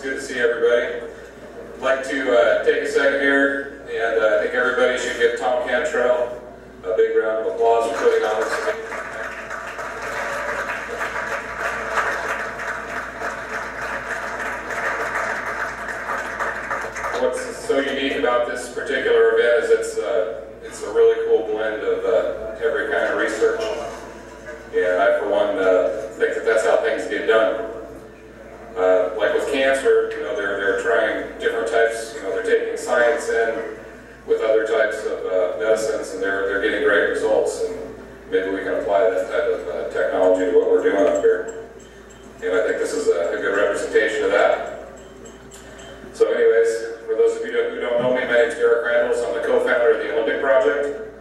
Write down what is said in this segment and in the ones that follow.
It's good to see everybody. I'd like to take a second here, and I think everybody should give Thom Cantrall a big round of applause for putting on this event. What's so unique about this particular event is it's a really cool blend of every kind of research. And I, for one, think that that's how things get done. Like with cancer, they're trying different types. They're taking science in with other types of medicines, and they're getting great results. And maybe we can apply that type of technology to what we're doing up here. And I think this is a good representation of that. So, anyways, for those of you who don't know me, my name is Randles. I'm the co-founder of the Olympic Project.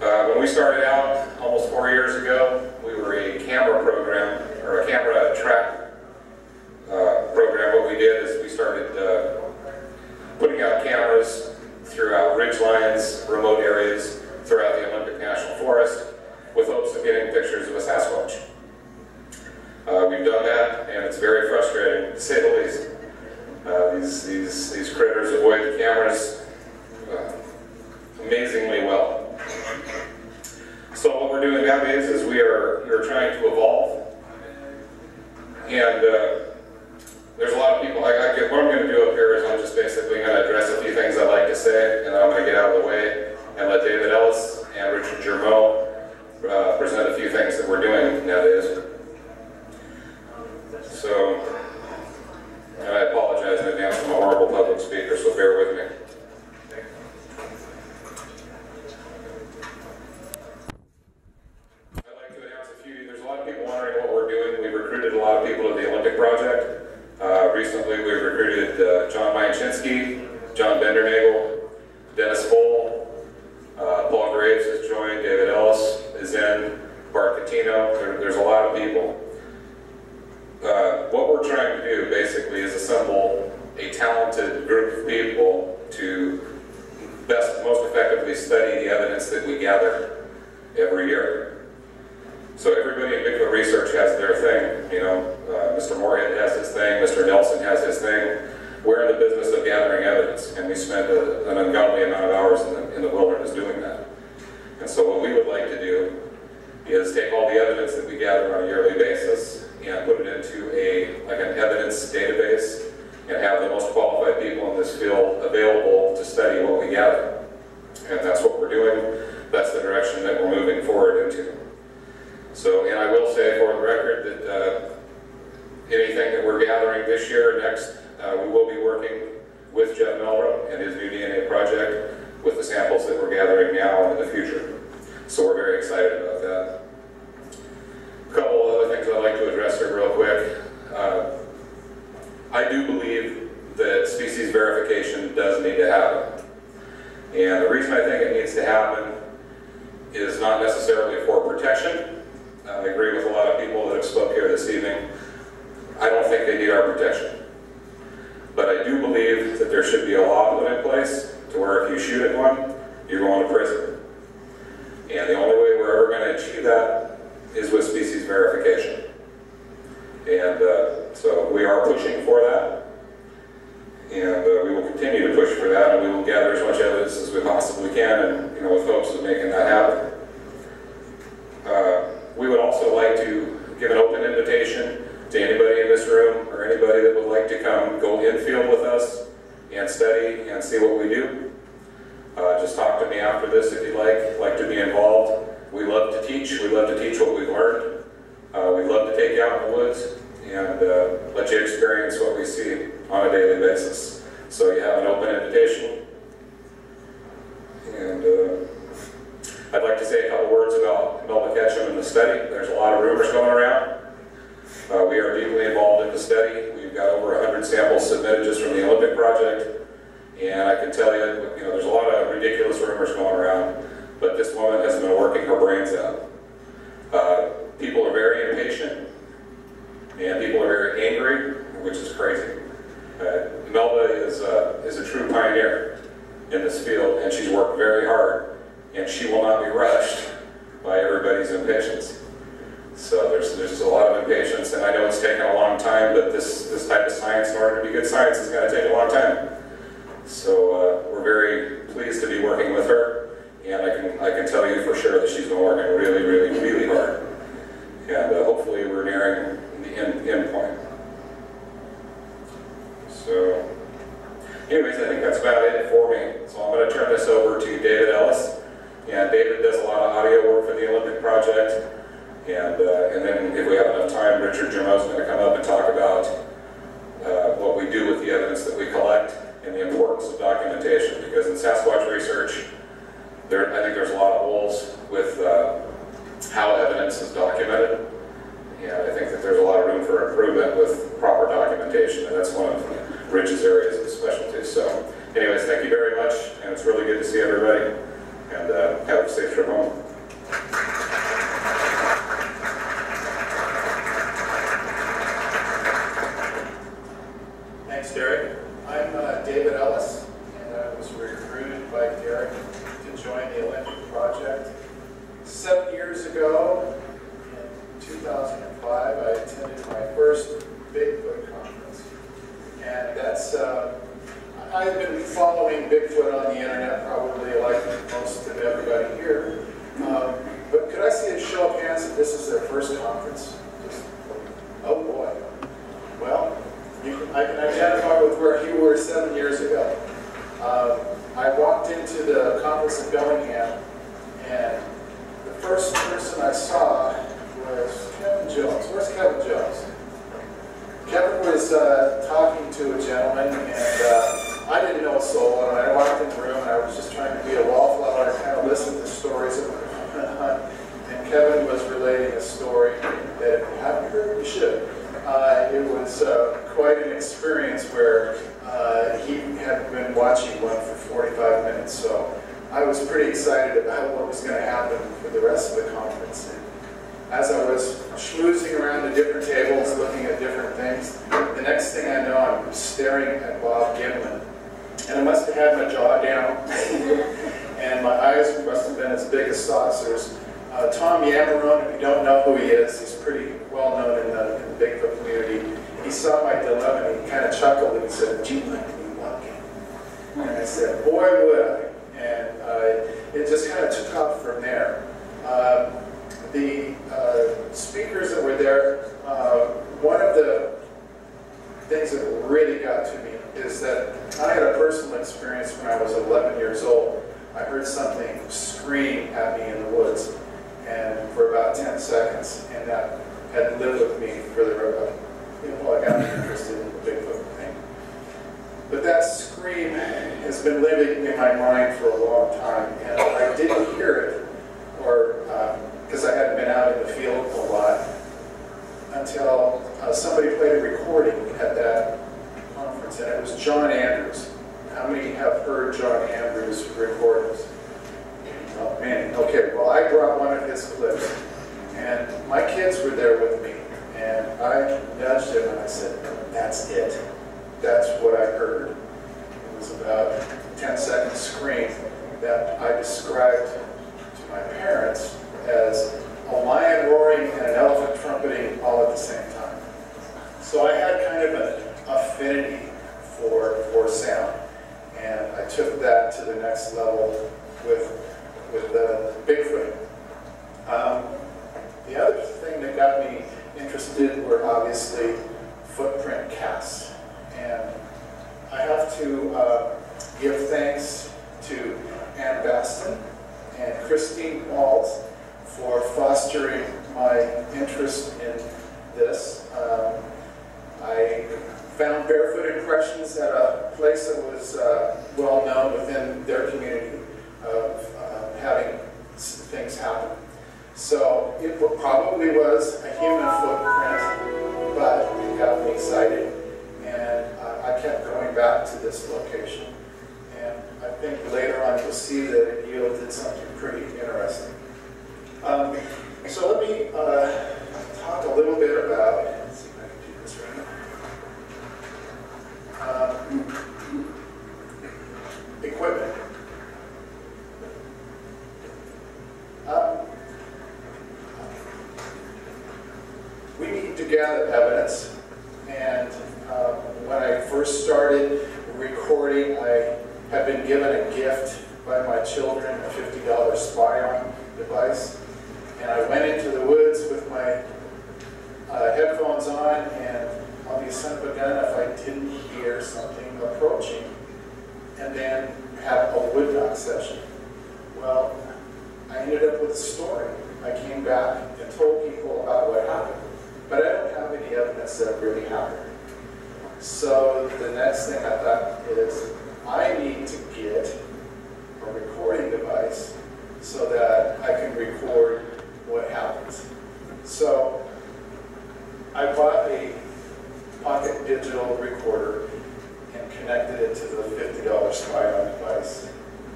When we started out almost 4 years ago, we were a camera program, or a camera track program. What we did is we started putting out cameras throughout ridge lines, remote areas, throughout the Olympic National Forest, with hopes of getting pictures of a Sasquatch. We've done that, and it's very frustrating, to say the least. These critters avoid the cameras amazingly well. So what we're doing nowadays is we're trying to evolve, and there's a lot of people. What I'm going to do up here is I'm just basically going to address a few things I'd like to say, and then I'm going to get out of the way and let David Ellis and Germeau present a few things that we're doing nowadays. So, and I apologize in advance for my horrible public speaker, so bear with me. There's a lot of people wondering what we're doing. We've recruited a lot of people to the Olympic Project. Recently, we've recruited John Mayachinsky, John Bendernagel, Dennis Foll, Paul Graves has joined, David Ellis is in, Bart Catino. There's a lot of people. What we're trying to do basically is assemble a talented group of people to most effectively study the evidence that we gather every year. So everybody in Bigfoot research has their thing. Mr. Moorhead has his thing, Mr. Nelson has his thing. We're in the business of gathering evidence, and we spend an ungodly amount of hours in the wilderness doing that. And so what we would like to do is take all the evidence that we gather on a yearly basis and put it into an evidence database and have the most qualified people in this field available to study what we gather. And that's what we're doing. That's the direction that we're moving forward into. So, and I will say for the record that anything that we're gathering this year or next, we will be working with Jeff Melra and his new DNA project with the samples that we're gathering now and in the future. So we're very excited about that. A couple of other things I'd like to address here real quick. I do believe that species verification does need to happen. And the reason I think it needs to happen is not necessarily for protection. I agree with a lot of people that have spoke here this evening. I don't think they need our protection. But I do believe that there should be a law put in place to where if you shoot at one, you're going to prison. And the only way we're ever going to achieve that is with species verification. And so we are pushing for that. And we will continue to push for that, and we will gather as much evidence as we possibly can, and with hopes of making that happen. We would also like to give an open invitation to anybody in this room or anybody that would like to come go in-field with us and study and see what we do. Just talk to me after this if you'd like to be involved. We love to teach. We love to teach what we've learned. We love to take you out in the woods and let you experience what we see on a daily basis. So you have an open invitation. And I'd like to say a couple words about Melba Ketchum and the study. There's a lot of rumors going around. We are deeply involved in the study. We've got over 100 samples submitted just from the Olympic Project. And I can tell you, there's a lot of ridiculous rumors going around, but this woman has been working her brains out. People are very impatient, and people are very angry, which is crazy. Melba is a true pioneer in this field, and she's worked very hard, and she will not be rushed by everybody's impatience. So there's a lot of impatience, and I know it's taken a long time, but this type of science, in order to be good science, is going to take a long time. So we're very pleased to be working with her, and I can tell you for sure that she's been working really, really, really hard. And hopefully we're nearing the end point. So, anyways, I think that's about it for me. So I'm going to turn this over to David Ellis. And David does a lot of audio work for the Olympic Project. And then if we have enough time, Richard Germeau is going to come up and talk about what we do with the evidence that we collect and the importance of documentation. Because in Sasquatch research, I think there's a lot of holes with how evidence is documented. And I think that there's a lot of room for improvement with proper documentation, and that's one of Rich's areas of specialty. So anyways, thank you very much, and it's really good to see everybody, and have a safe trip home. Thanks, Derek. I'm David Ellis, and I was recruited by Derek to join the Olympic Project. 7 years ago, in 2005, I attended my first Bigfoot conference. And that's, I've been following Bigfoot on the internet, probably like most of everybody here. But could I see a show of hands if this is their first conference? Oh boy. Well, I can identify with where you were 7 years ago. I walked into the conference in Bellingham, and the first person I saw was Kevin Jones. Where's Kevin Jones? Kevin was talking to a gentleman, and I didn't know a soul. And I walked in the room, and I was just trying to be a wallflower and kind of listen to stories that were going on. And Kevin was relating a story that, have you heard? You should. It was quite an experience where he had been watching one for 45 minutes. So I was pretty excited about what was going to happen for the rest of the conference. And as I was schmoozing around the different tables, looking at different things, the next thing I know, I'm staring at Bob Gimlin. And I must have had my jaw down, and my eyes must have been as big as saucers. Thom, if you don't know who he is, he's pretty well known in the Bigfoot community. He saw my dilemma, and he kind of chuckled, and he said, "Would you like to be walking?" And I said, "Boy, would I." And it just kind of took off from there. The speakers that were there, one of the things that really got to me is that I had a personal experience when I was 11 years old. I heard something scream at me in the woods, and for about 10 seconds, and that had lived with me for the I got interested in the Bigfoot thing. But that scream has been living in my mind for a long time, and I didn't hear it, or because I hadn't been out in the field a lot, until somebody played a recording at that conference, and it was John Andrews. How many have heard John Andrews' recordings? Oh man, okay, well I brought one of his clips, and my kids were there with me, and I nudged him and I said, "That's it. That's what I heard." It was about a 10-second scream that I described to my parents as a lion roaring and an elephant trumpeting all at the same time. So I had kind of an affinity for sound, and I took that to the next level with Bigfoot. The other thing that got me interested were obviously footprint casts. And I have to give thanks to Ann Baston and Christine Walls for fostering my interest in this. I found barefoot impressions at a place that was well known within their community of having things happen. So it probably was a human footprint, but it got me excited, and I kept going back to this location. And I think later on you'll see that it yielded something pretty interesting. So let me talk a little bit about, let's see if I can do this right. Equipment. we need to gather evidence. And when I first started recording, I had been given a gift by my children, a $50 spy-on device. And I went into the woods with my headphones on, and I'll be a son of a gun if I didn't hear something approaching, and then have a wood knock session. Well, I ended up with a story. I came back and told people about what happened, but I don't have any evidence that it really happened. So the next thing I thought is, I need to get a recording device so that I can record what happens. So I bought a pocket digital recorder and connected it to the $50 spy-on device.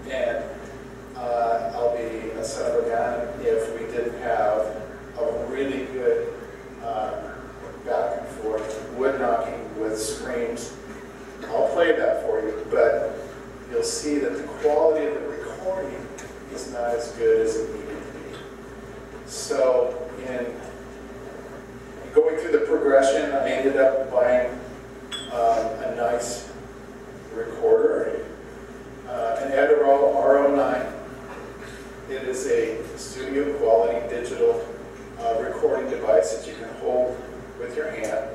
And I'll be a son of a gun if we didn't have a really good back and forth wood knocking with screams. I'll play that for you, but you'll see that the quality of the recording is not as good as it needed to be. So in going through the progression, I ended up buying a nice recorder, an Edero R09. It is a studio quality digital recording device that you can hold with your hand.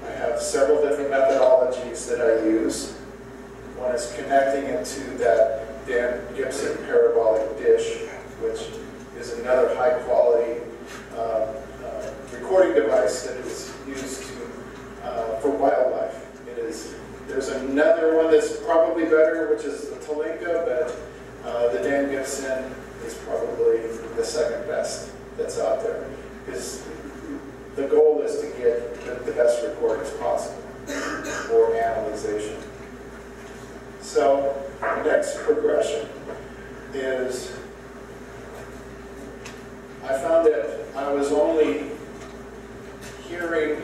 I have several different methodologies that I use. One is connecting it to that Dan Gibson parabolic dish, which is another high quality recording device that is used for wildlife. There's another one that's probably better, which is the Talinka, but the Dan Gibson is probably the second best that's out there. Because the goal is to get the best recordings possible for analyzation. So the next progression is, I found that I was only hearing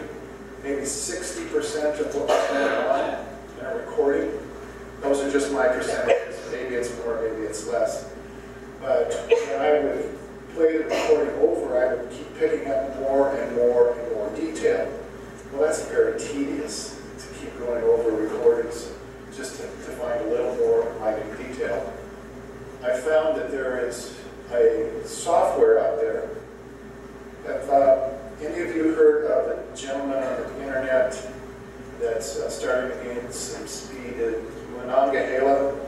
maybe 60% of what was going on in a recording. Those are just my percentages. Maybe it's more, maybe it's less. But when I would play the recording over, I would keep picking up more and more and more detail. Well, that's very tedious to keep going over recordings just to find a little more minute detail. I found that there is a software out there. Have any of you heard of a gentleman on the internet that's starting to gain some speed? Monongahela?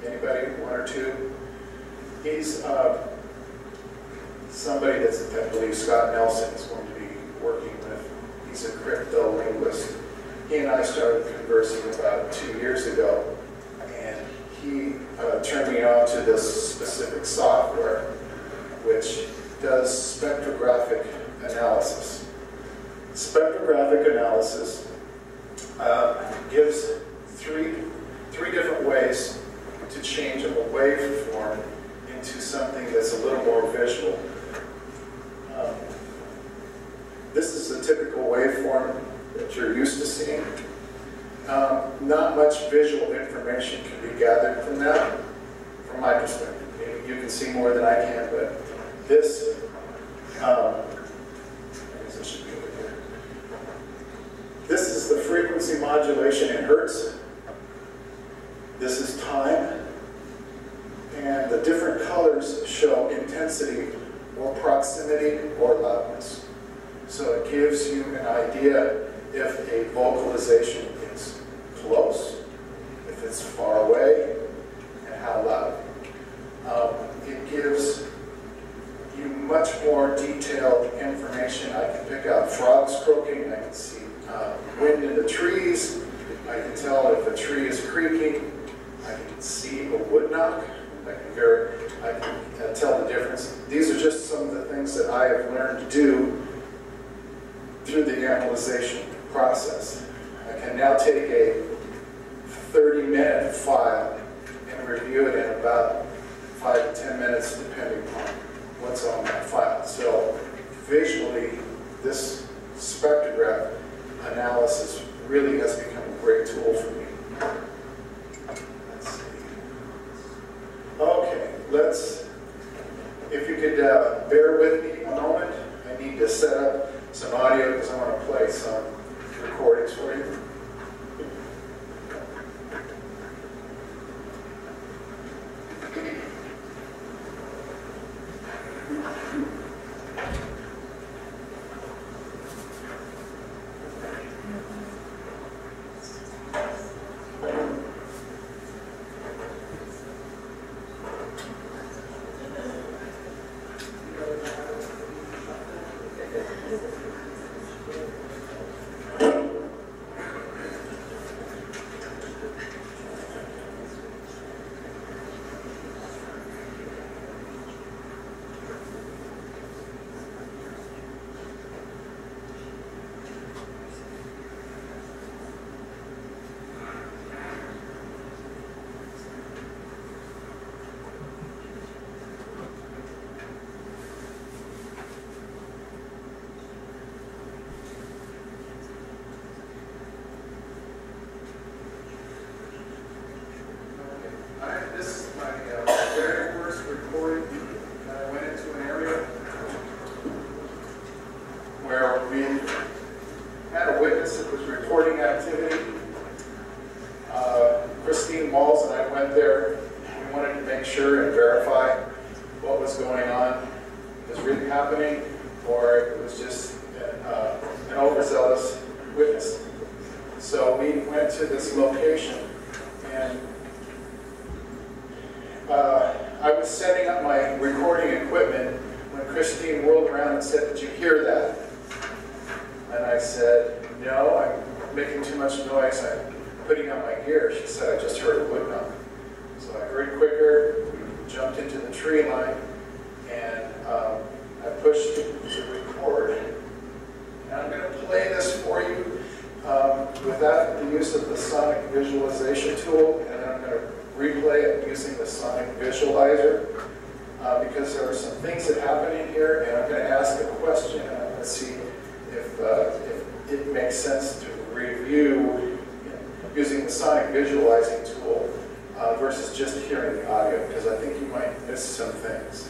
Anybody? One or two? He's somebody that's, I believe Scott Nelson is going to be working with. He's a crypto linguist. He and I started conversing about 2 years ago, and he turned me on to this specific software which does spectrographic analysis. Spectrographic analysis gives three different ways to change a waveform into something that's a little more visual. This is a typical waveform that you're used to seeing. Not much visual information can be gathered from that, from my perspective. You can see more than I can, but this, I guess I should be over here. This is the frequency modulation in hertz. This is time. And the different colors show intensity or proximity or loudness. So it gives you an idea if a vocalization is close, if it's far away, and how loud. It gives you much more detailed information. I can pick out frogs croaking, I can see wind in the trees, I can tell if a tree is creaking, I can see a wood knock, I can tell the difference. These are just some of the things that I have learned to do through the analyzation process. I can now take a 30-minute file and review it in about 5 to 10 minutes, depending on what's on that file. So visually, this spectrograph analysis really has become a great tool for me. Let's see. Okay, if you could bear with me a moment, I need to set up some audio because I want to play some recordings for you. This is my very first recording. I went into an area where we had a witness that was reporting activity. Christine Walls and I went there. We wanted to make sure and verify what was going on, was really happening, or it was just an overzealous witness. So we went to this location, and I was setting up my recording equipment when Christine whirled around and said, "Did you hear that?" And I said, "No, I'm making too much noise. I'm putting on my gear." She said, "I just heard a wood knock." So I hurried quicker, jumped into the tree line, and I pushed to record. And I'm going to play this for you without the use of the sonic visualization tool, and then I'm going to replay it using the sonic visualizer because there are some things that happen in here, and I'm going to ask a question and I'm going to see if it makes sense to review using the sonic visualizing tool versus just hearing the audio, because I think you might miss some things.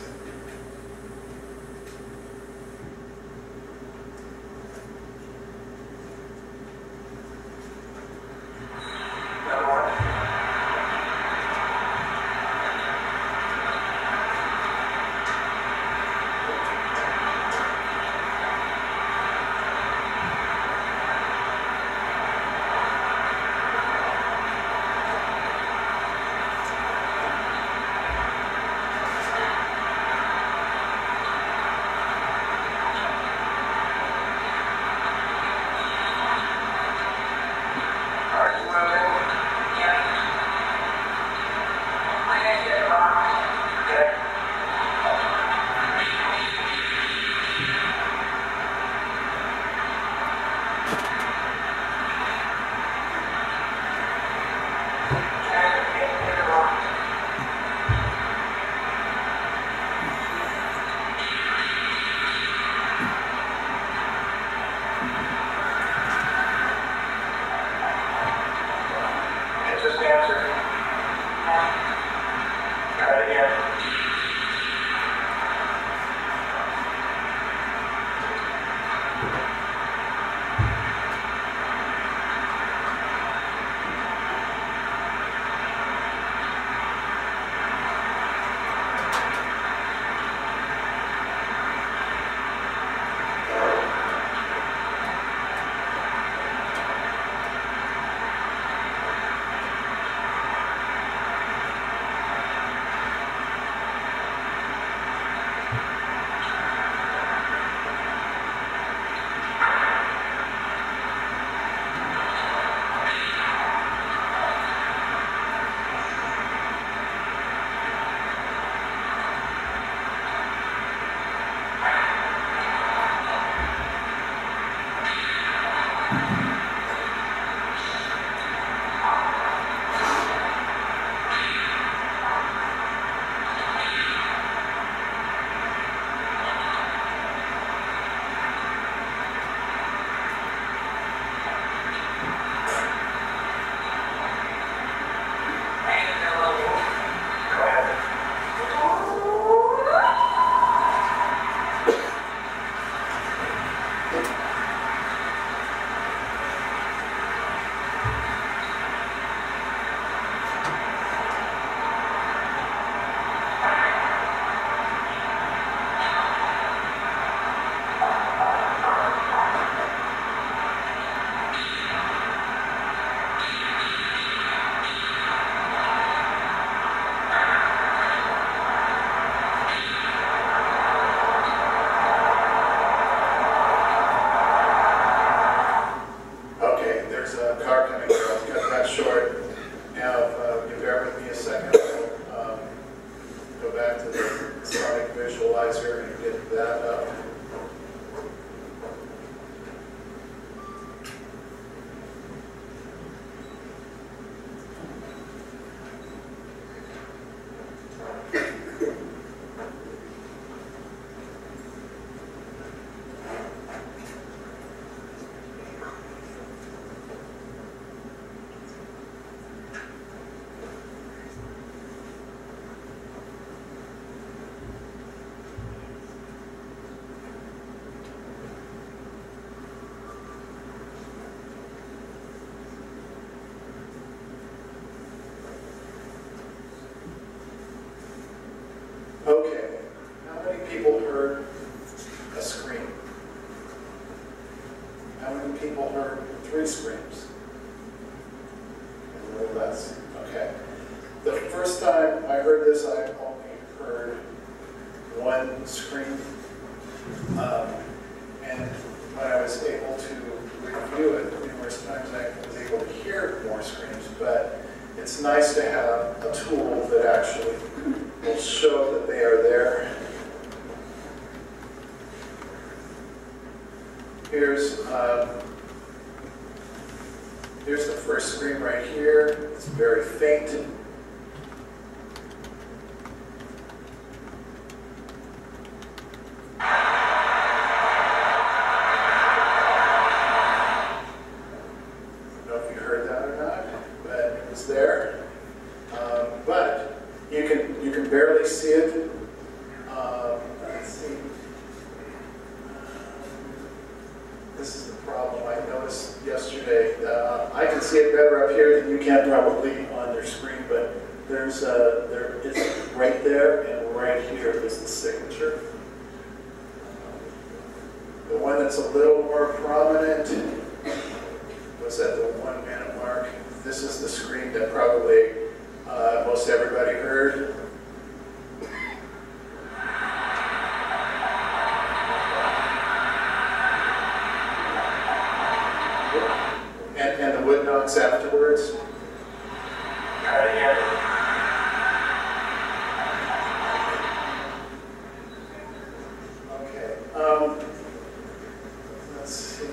people heard 3 screams? A little less. Okay. The first time I heard this, I only heard 1 scream. And when I was able to review it numerous times, I was able to hear more screams. But it's nice to have a tool that actually will show that they are there. Here's the first scream right here. It's very faint. Afterwards. Okay. Let's see.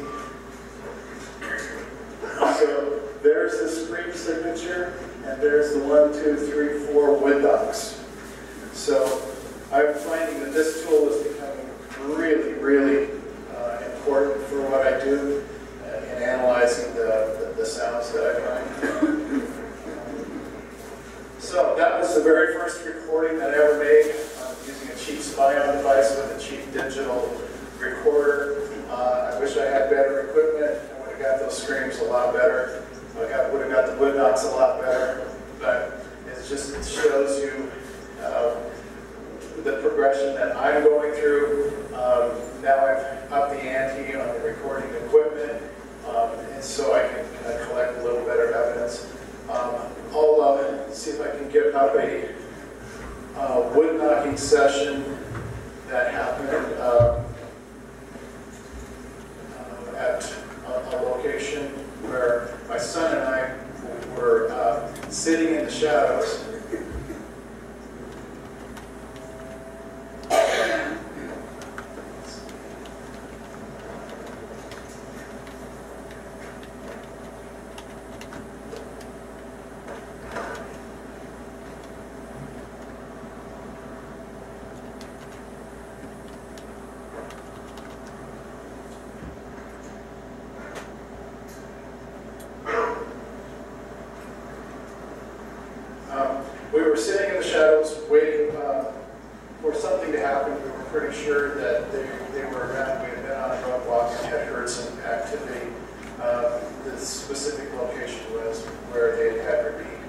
So there's the scream signature, and there's the 1, 2, 3, 4 wood knocks. So I'm finding that this tool is becoming really, really important for what I do in analyzing the sounds that I find. So that was the very first recording that I ever made using a cheap spy-on device with a cheap digital recorder. I wish I had better equipment. I would have got those screams a lot better. I would have got the wood knocks a lot better. But it shows you the progression that I'm going through. Now I've upped the ante on the recording equipment. And so I can collect a little better evidence. I'll see if I can get up a wood knocking session that happened at a location where my son and I were sitting in the shadows. We were sitting in the shadows waiting for something to happen. We were pretty sure that they were around. We had been on a road walk and had heard some activity. The specific location was where they had repeat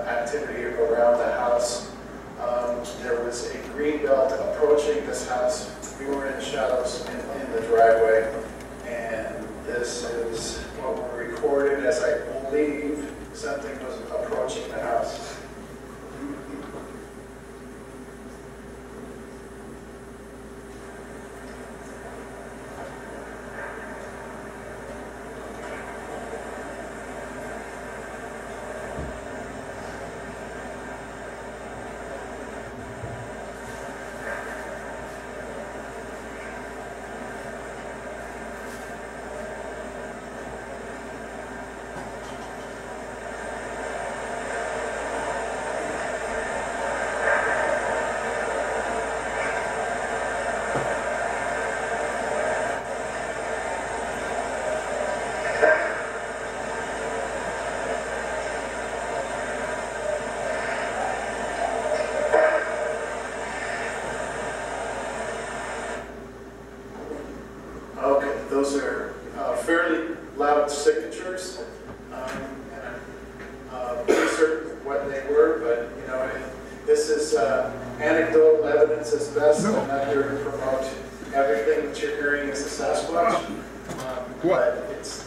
activity around the house. There was a green belt approaching this house. We were in the shadows in the driveway. And this is what we recorded as I believe something was approaching the house. Those are fairly loud signatures, and I'm pretty certain what they were, but you know, this is anecdotal evidence as best. I'm not here to promote everything that you're hearing is a Sasquatch, but it's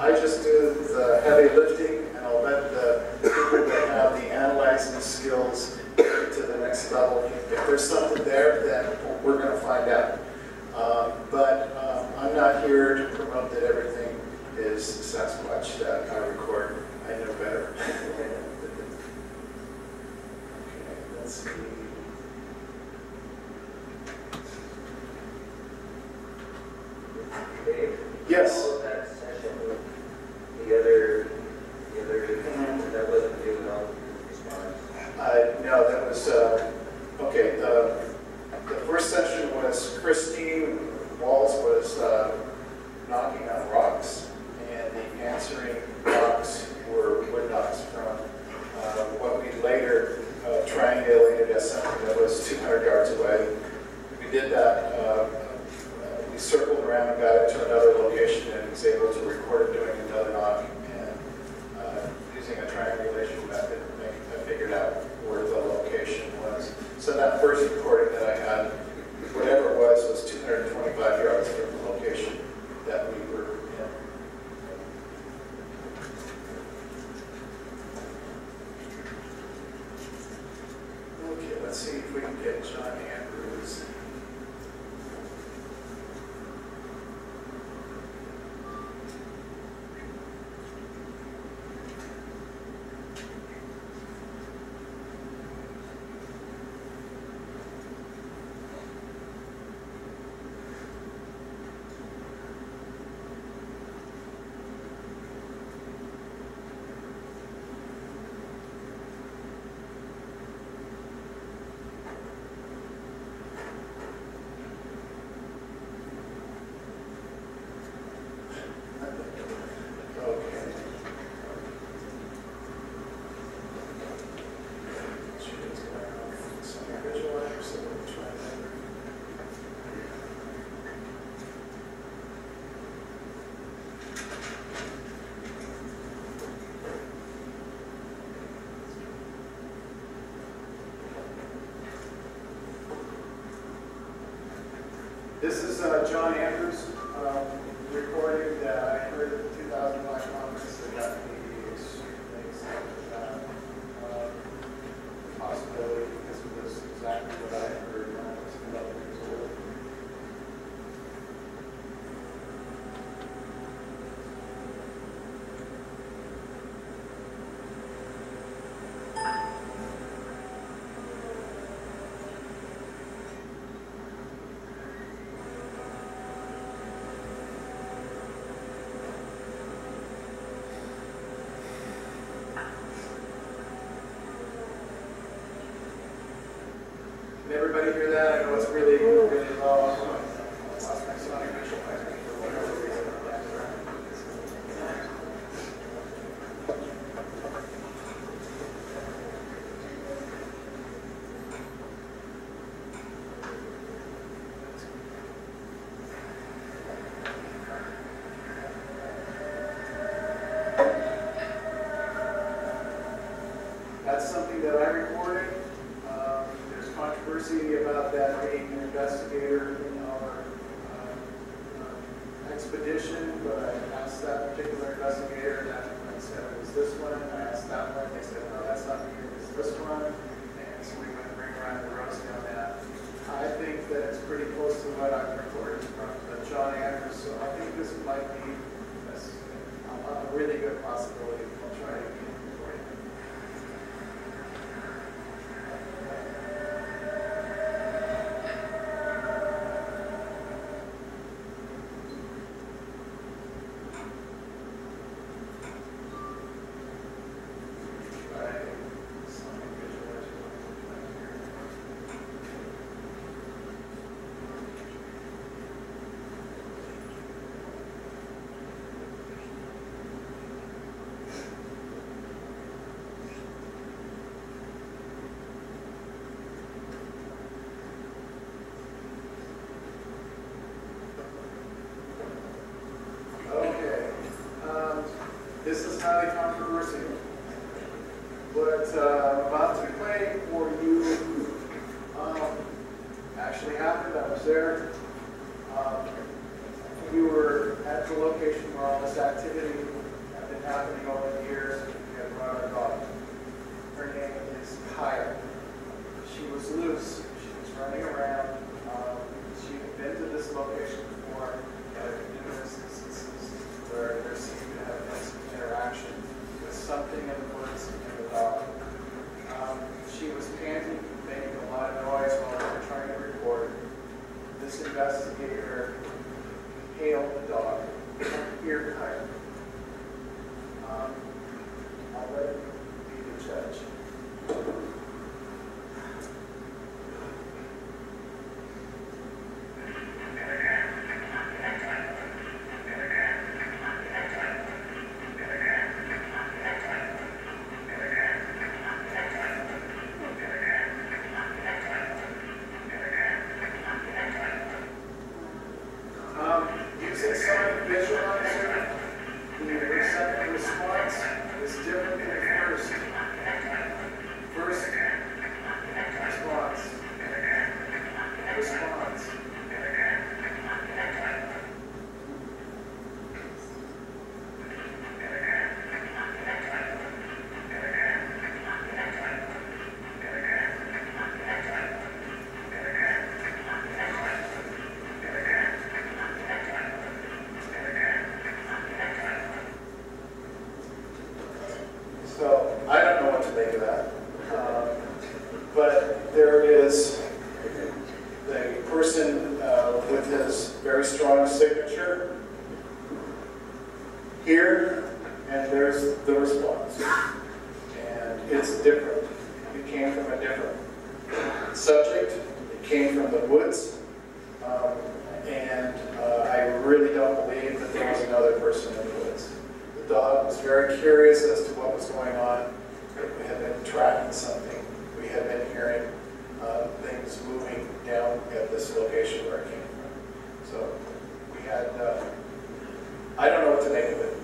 I just do the heavy lifting, and I'll let the people that have the analyzing skills take it to the next level. If there's something there, then we're going to find out. But I'm not here to promote that everything is Sasquatch that I record. I know better. Okay, let's see. Dave? Yes. All of that session with the other that wasn't you at all response. No, that was, okay, the first session was Christine Walls was knocking on rocks, and the answering rocks were wood knocks from what we later triangulated as something that was 200 yards away. We did that, we circled around and got it to another location and was able to record it doing another knock, and using a triangulation method, I figured out where the location was. So that first recording that I had, whatever it was 225 yards from the location that we were in. Okay, let's see if we can get John Andrews. This is John Andrews recording that I heard at the 2005 conference that got me extremely excited about the possibility, because it was exactly what I heard when I was 11 years old. Can everybody hear that? I know it's really, really low. I lost my sonic visualizer for whatever reason. That's something that I recorded. Controversy about that being an investigator in our expedition, but I asked that particular investigator, and I said it was this one. I asked that one, they said, no, that's not me, it's this one. And so we went ring around the rosy on that. I think that it's pretty close to what I've recorded from John Andrews, so I think this might be a really good possibility. I'll try it again for you. This is highly controversial. What I'm about to play for you actually happened. I was there. We were at the location where all this activity been happening over the years. We have brought our dog. Her name is Kaya. She was loose. She was running around. She had been to this location before. There had been numerous instances where there seemed to have been some interaction with something in the woods and the dog. She was panting, making a lot of noise while we were trying to record. This investigator hailed the dog. Here, Kaya. I'll let you be the judge. Using sonic visualizer, the receptive response is different than the first. First response. Response. So I don't know what to make of that. But there is the person with his very strong signature here, and there's the response. And it's different. It came from a different subject. It came from the woods. And I really don't believe that there was another person in the woods. The dog was very curious as to what was going on. We had been tracking something. We had been hearing things moving down at this location where it came from. So we had, I don't know what to make of it.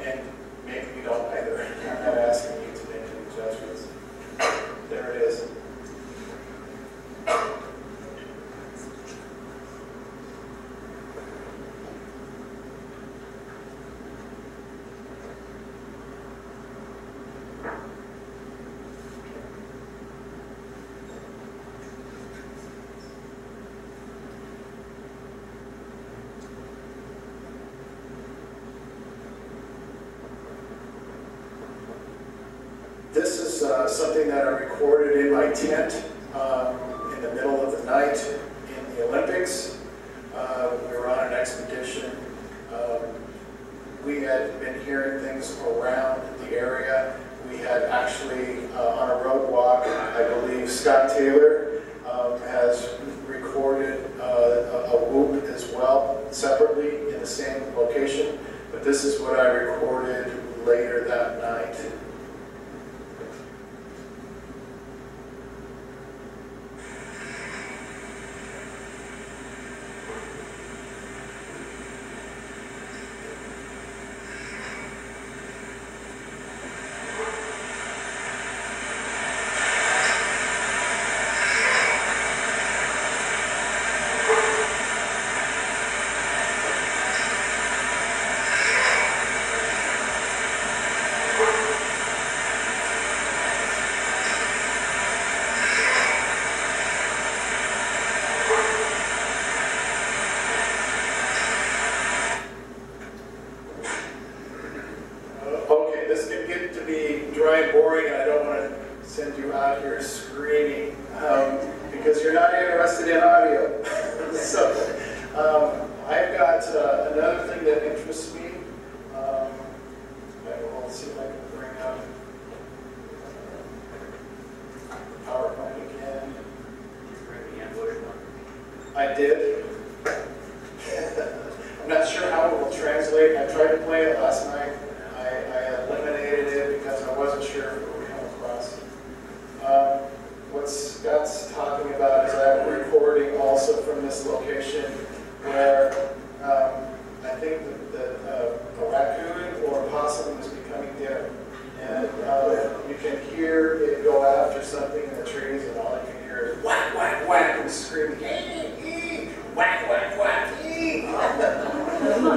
And maybe you don't either. I'm not asking you to make any judgments. There it is. This is something that I recorded in my tent in the middle of the night in the Olympics. We were on an expedition. We had been hearing things around the area. We had actually, on a road walk, I believe Scott Taylor has recorded a whoop as well, separately in the same location. But this is what I recorded later that night. Because you're not interested in audio. So I've got another thing that interests me. Let's see if I can bring up the PowerPoint again. I did. I'm not sure how it will translate. I tried to play it last night. I eliminated it because I wasn't sure if it would come across. What Scott's talking about is I'm recording also from this location where I think that a raccoon or a possum is becoming dim. And you can hear it go after something in the trees, and all you can hear is whack, whack, whack, and screaming, whack, whack, whack,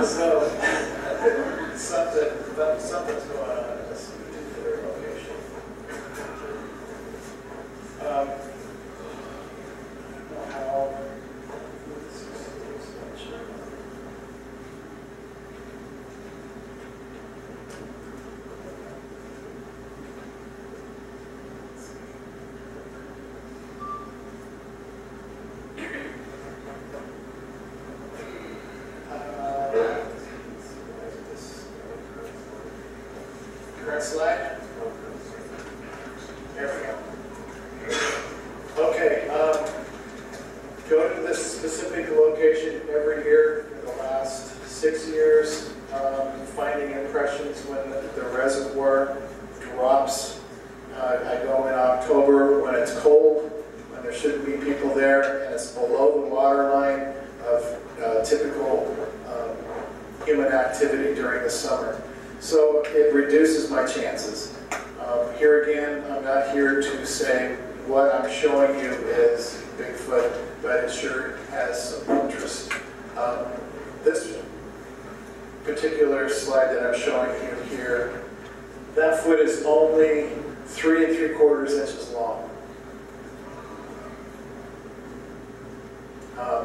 so something current slide. There we go. Okay, go to this specific location every year for the last 6 years, finding impressions when the reservoir drops. I go in October when it's cold, when there shouldn't be people there, and it's below the water line of typical human activity during the summer. So it reduces my chances. Here again, I'm not here to say what I'm showing you is Bigfoot, but it sure has some interest. This particular slide that I'm showing you here, that foot is only 3 3/4 inches long.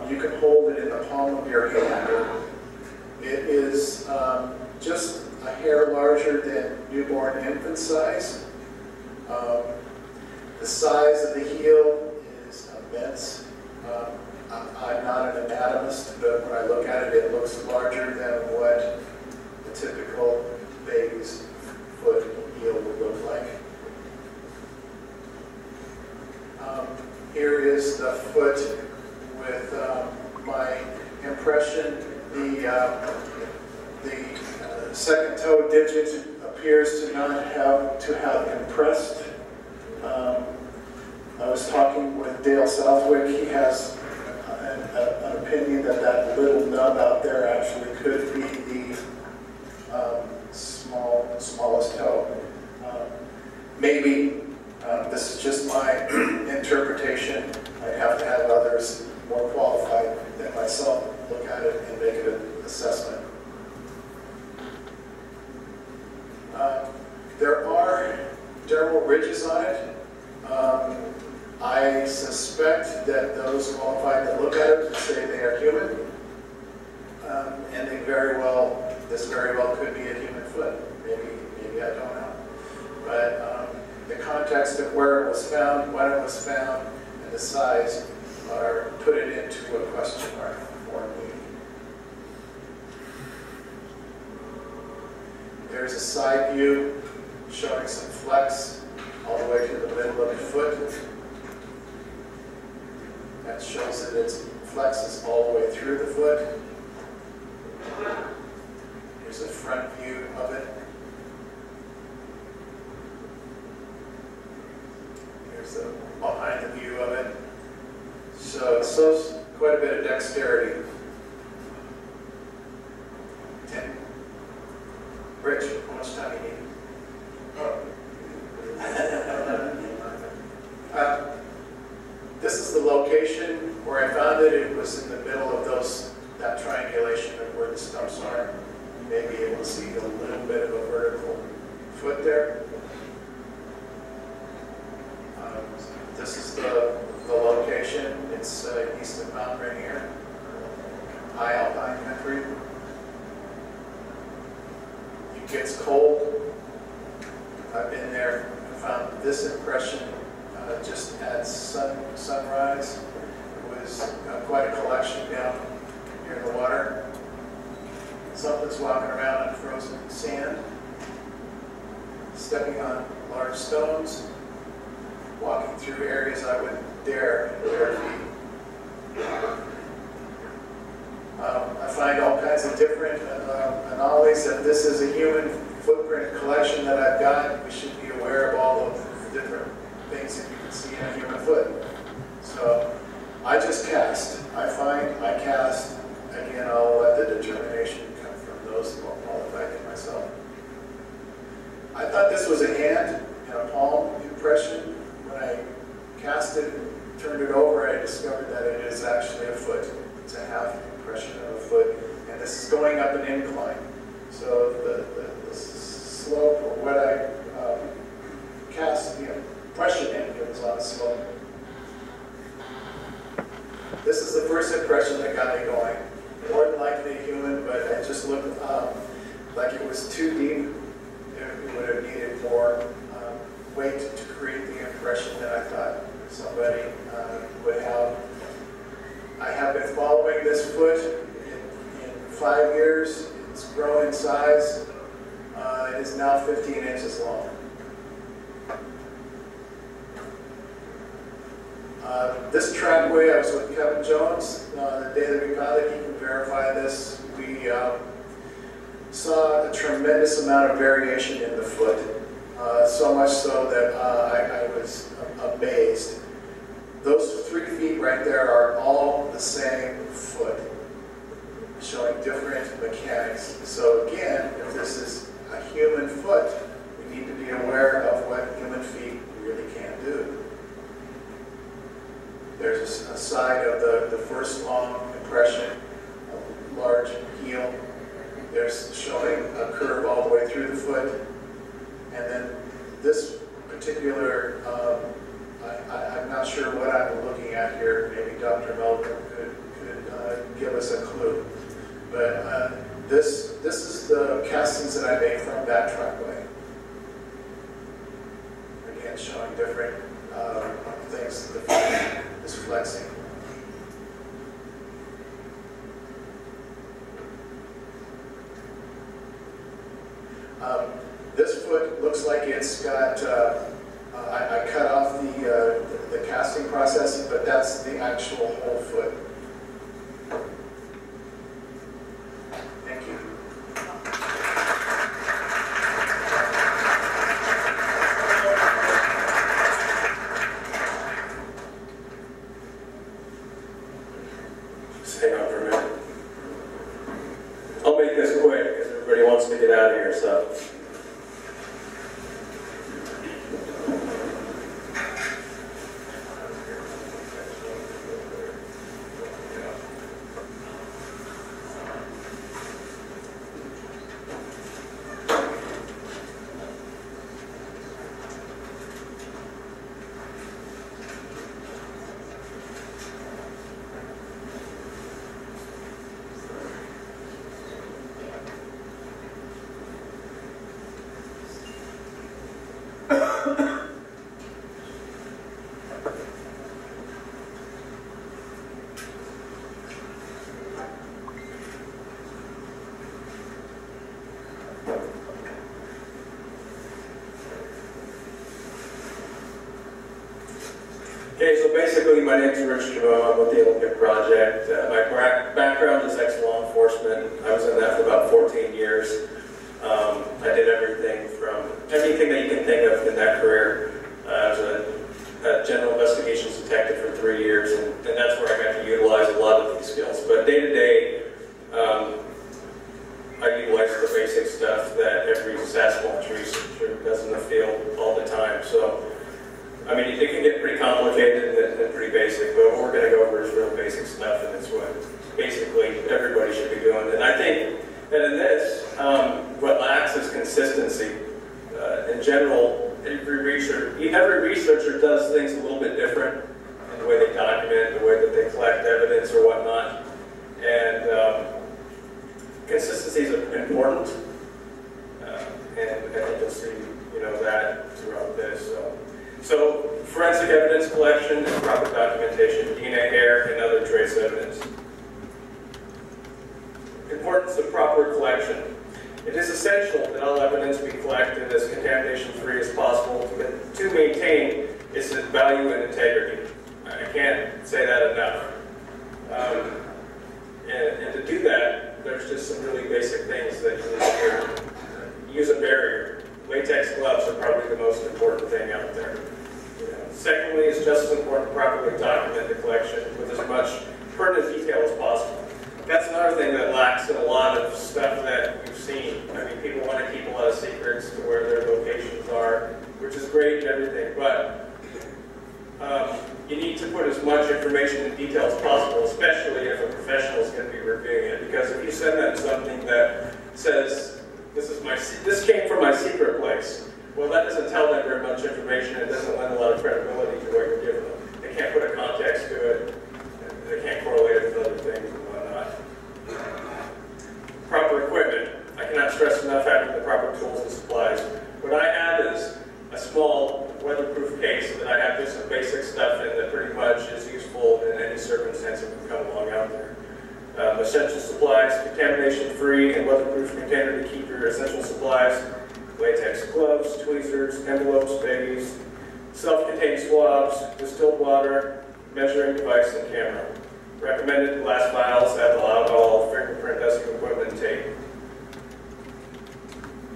You can hold it in the palm of your hand. It is just a hair larger than newborn infant size. The size of the heel is immense. I'm not an anatomist, but when I look at it, it looks larger than what a typical baby's foot heel would look like. Here is the foot with my impression. The second toe digit appears to not have impressed. I was talking with Dale Southwick. He has an opinion that that little nub out there actually could be the smallest toe. Maybe this is just my interpretation. I'd have to have others more qualified than myself look at it and make an assessment. There are dermal ridges on it. I suspect that those qualified that look at it say they are human, and this very well could be a human foot. Maybe I don't know. But the context of where it was found, when it was found, and the size put it into a question mark for me. There's a side view showing some flex all the way to the middle of the foot. That shows that its flexes all the way through the foot. Here's a front view of it. Here's the behind the view of it. So it shows quite a bit of dexterity. Rich, how much time do you need? This is the location where I found it. It was in the middle of that triangulation of where the stumps are. You may be able to see a little bit of a vertical foot there. This is the location. It's east of Mount Rainier, high alpine country. It gets cold. I've been there and found this impression just at sunrise. It was quite a collection down near the water. Something's walking around on frozen sand, stepping on large stones, walking through areas I wouldn't dare in bare feet. I find all kinds of different anomalies. If this is a human footprint collection that I've got, we should be aware of all of the different things that you can see in a human foot. So I just cast. I cast. Again, I'll let the determination come from those who are qualified than myself. I thought this was a hand and a palm impression. When I cast it and turned it over, I discovered that it is actually a foot. It's a half impression of a foot. And this is going up an incline. So the slope, or what I cast the impression in, it was on a slope. This is the first impression that got me going. More than likely a human, but it just looked like it was too deep. It would have needed more weight to create the impression that I thought somebody would have. I have been following this foot in 5 years. It's grown in size. It is now 15 inches long. This trackway, I was with Kevin Jones the day that we piloted. He can verify this. We saw a tremendous amount of variation in the foot, so much so that I was amazed. Those 3 feet right there are all the same foot, showing different mechanics. So again, if this is a human foot, we need to be aware of what human feet really can do. There's a side of the first long impression, a large heel. There's showing a curve all the way through the foot. And then this particular, I'm not sure what I'm looking at here. Maybe Dr. Melvin could give us a clue. But this is the castings that I made from that trackway. Again, showing different things. The foot is flexing. This foot looks like it's got, I cut off the casting processing, but that's the actual whole foot. Thank you. Just hang on for a minute. I'll make this quick because everybody wants to get out of here, so. Okay, so basically my name is Germeau. I'm with the Olympic Project. My background is ex-law enforcement. I was in that for about 14 years. I did everything that you can think of in that career. I was a general investigations detective for 3 years, and that's where I got to utilize a lot of these skills. But day to day, I utilize the basic stuff that every Sasquatch researcher does in the field all the time. So, I mean, it can get pretty complicated and pretty basic, but what we're going to go over is real basic stuff, and it's what basically everybody should be doing. And I think that in this, what lacks is consistency. In general, every researcher does things a little bit different in the way they document, the way that they collect evidence or whatnot. And consistency is important, and I think you'll see, that throughout this. So forensic evidence collection and proper documentation, DNA, hair, and other trace evidence. Importance of proper collection. It is essential that all evidence be collected as contamination-free as possible to maintain its value and integrity. I can't say that enough. And to do that, there's just some really basic things that you need to do. Use a barrier. Latex gloves are probably the most important thing out there. Secondly, it's just as important to properly document the collection with as much pertinent detail as possible. That's another thing that lacks in a lot of stuff that we've seen. I mean, people want to keep a lot of secrets to where their locations are, which is great and everything, but you need to put as much information and detail as possible, especially if a professional is going to be reviewing it. Because if you send them something that says, this came from my secret place, well, that doesn't tell them very much information. It doesn't lend a lot of credibility to what you're giving them. They can't put a context to it. They can't correlate it with other things and whatnot. Proper equipment. I cannot stress enough having the proper tools and supplies. What I have is a small weatherproof case that I have just some basic stuff in that pretty much is useful in any circumstance that can come along out there. Essential supplies, contamination-free and weatherproof container to keep your essential supplies, latex gloves, tweezers, envelopes, babies, self-contained swabs, distilled water, measuring device, and camera. Recommended glass vials, ethyl alcohol, fingerprint dusting equipment, and tape.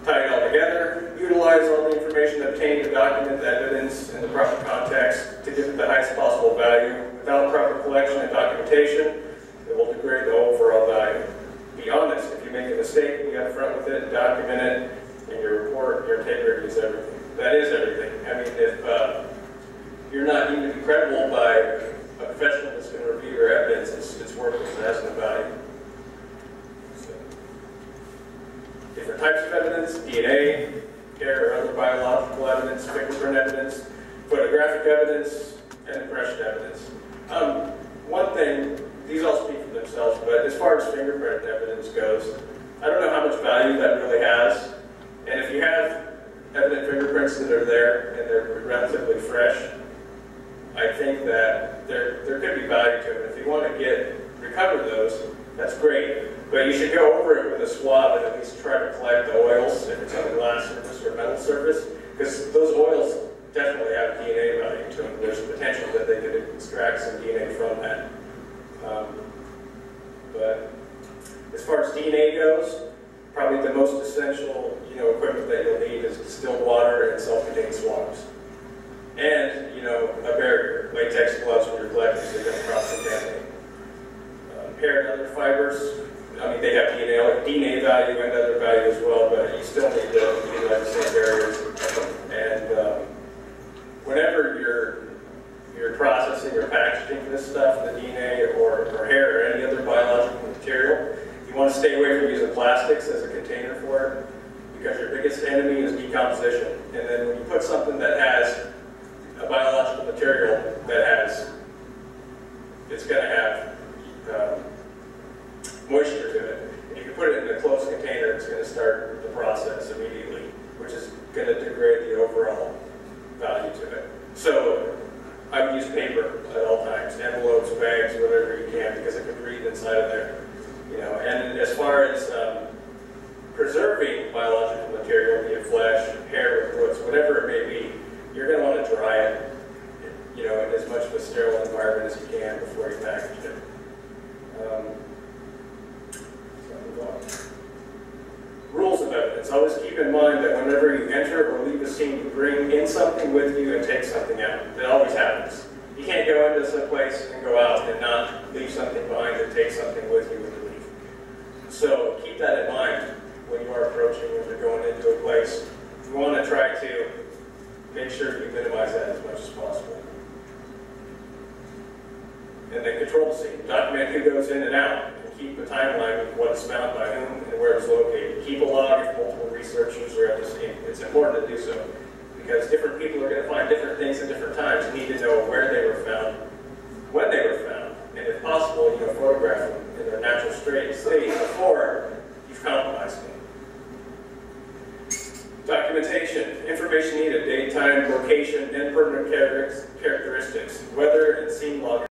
Tie it all together, utilize all the information obtained to document the evidence in the proper context to give it the highest possible value. Without proper collection and documentation, it will degrade the overall value. Be honest, if you make a mistake, be upfront with it, document it, and your report, your integrity is everything. That is everything. I mean, if you're not deemed to be credible by a professional that's going to review your evidence, it's worthless. It has no value. So, different types of evidence: DNA, hair, or other biological evidence, fingerprint evidence, photographic evidence, and impression evidence. One thing, these all speak for themselves, but as far as fingerprint evidence goes, I don't know how much value that really has. And if you have evident fingerprints that are there and they're relatively fresh, I think that there could be value to it. If you want to recover those, that's great. But you should go over it with a swab and at least try to collect the oils if it's on a glass surface or metal surface, because those oils definitely have DNA value to them. There's a potential that they could extract some DNA from that. But as far as DNA goes, probably the most essential, equipment that you'll need is distilled water and self-contained swabs. And, a barrier, latex gloves when you're collecting so you don't cross-contaminate. Hair and other fibers, they have DNA value and other value as well, but you still need to utilize the same barriers. And whenever you're processing or packaging this stuff, the DNA or hair or any other biological material, you want to stay away from using plastics as a container for it, because your biggest enemy is decomposition. And then when you put something that has a biological material it's going to have moisture to it. And you can put it in a closed container, it's going to start the process immediately, which is going to degrade the overall value to it. So I would use paper at all times, envelopes, bags, whatever you can, because it can breathe inside of there. And as far as preserving biological material, be it flesh, hair, roots, whatever it may be, you're going to want to dry it, in as much of a sterile environment as you can before you package it. Rules of evidence. Always keep in mind that whenever you enter or leave a scene, you bring in something with you and take something out. That always happens. You can't go into some place and go out and not leave something behind and take something with you when you leave. So keep that in mind when you are approaching, when you're going into a place. You want to try to make sure you minimize that as much as possible. And then control the scene. Document who goes in and out. And keep a timeline of what is found by whom and where it's located. Keep a log if multiple researchers are at the scene. It's important to do so, because different people are going to find different things at different times. You need to know where they were found, when they were found, and if possible, photograph them in their natural state